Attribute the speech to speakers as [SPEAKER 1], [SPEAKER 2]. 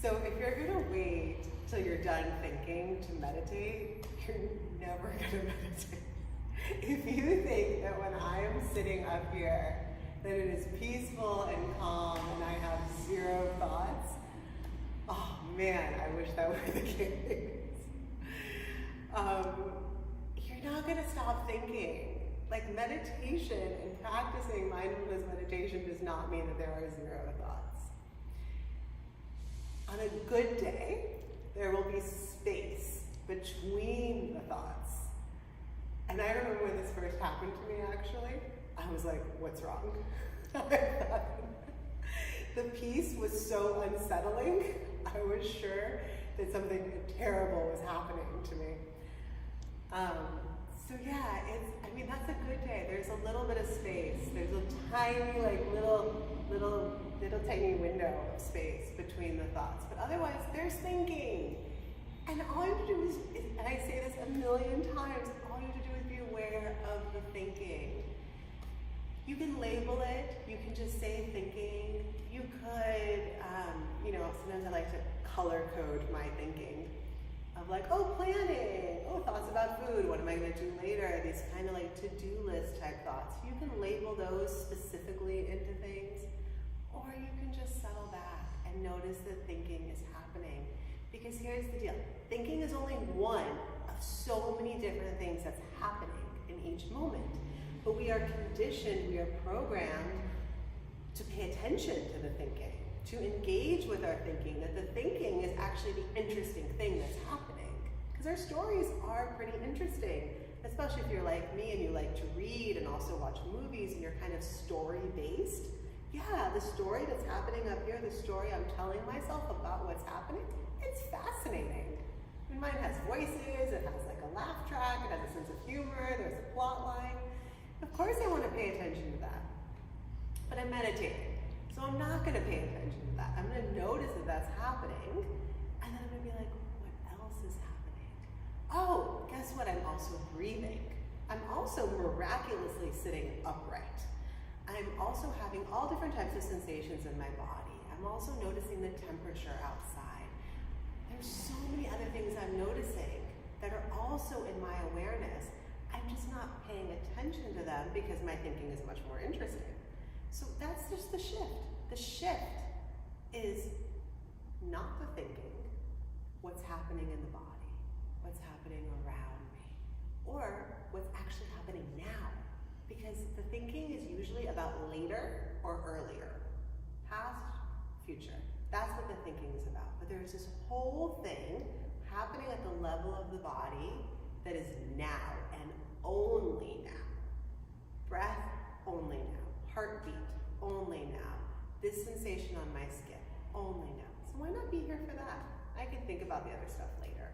[SPEAKER 1] So if you're gonna wait till you're done thinking to meditate, you're never gonna meditate. If you think that when I am sitting up here, that it is peaceful and calm and I have zero thoughts, oh man, I wish that were the case. You're not gonna stop thinking. Like meditation and practicing mindfulness meditation does not mean that there are zero thoughts. On a good day, there will be space between the thoughts. And I remember when this first happened to me, actually, I was like, what's wrong? The peace was so unsettling, I was sure that something terrible was happening to me. So yeah, that's a good day. There's a little bit of space. There's a tiny, like little tiny window of space between the thoughts. But otherwise, there's thinking. And all you have to do is, and I say this a million times, all you have to do is be aware of the thinking. You can label it, you can just say thinking. You could, sometimes I like to color code my thinking. Of like, oh, planning, oh, thoughts about food, what am I gonna do later? These kind of like to-do list type thoughts. You can label those specifically into things, or you can just settle back and notice that thinking is happening. Because here's the deal, thinking is only one of so many different things that's happening in each moment. But we are conditioned, we are programmed to pay attention to the thinking, to engage with our thinking, that the thinking is actually the interesting thing that's happening. Because our stories are pretty interesting, especially if you're like me and you like to read and also watch movies and you're kind of story-based. Yeah, the story that's happening up here, the story I'm telling myself about what's happening, it's fascinating. I mean, mine has voices, it has like a laugh track, it has a sense of humor, there's a plot line. Of course I want to pay attention to that, but I'm meditating. So I'm not going to pay attention to that. I'm going to notice that that's happening, and then I'm going to be like, what else is happening? Oh, guess what? I'm also breathing. I'm also miraculously sitting upright. I'm also having all different types of sensations in my body. I'm also noticing the temperature outside. There's so many other things I'm noticing that are also in my awareness. I'm just not paying attention to them because my thinking is much more interesting. So that's just the shift. The shift is not the thinking, what's happening in the body, what's happening around me, or what's actually happening now. Because the thinking is usually about later or earlier, past, future. That's what the thinking is about. But there's this whole thing happening at the level of the body that is now and only now. Breath, only now. Heartbeat, only now. This sensation on my skin, only now. So why not be here for that? I can think about the other stuff later.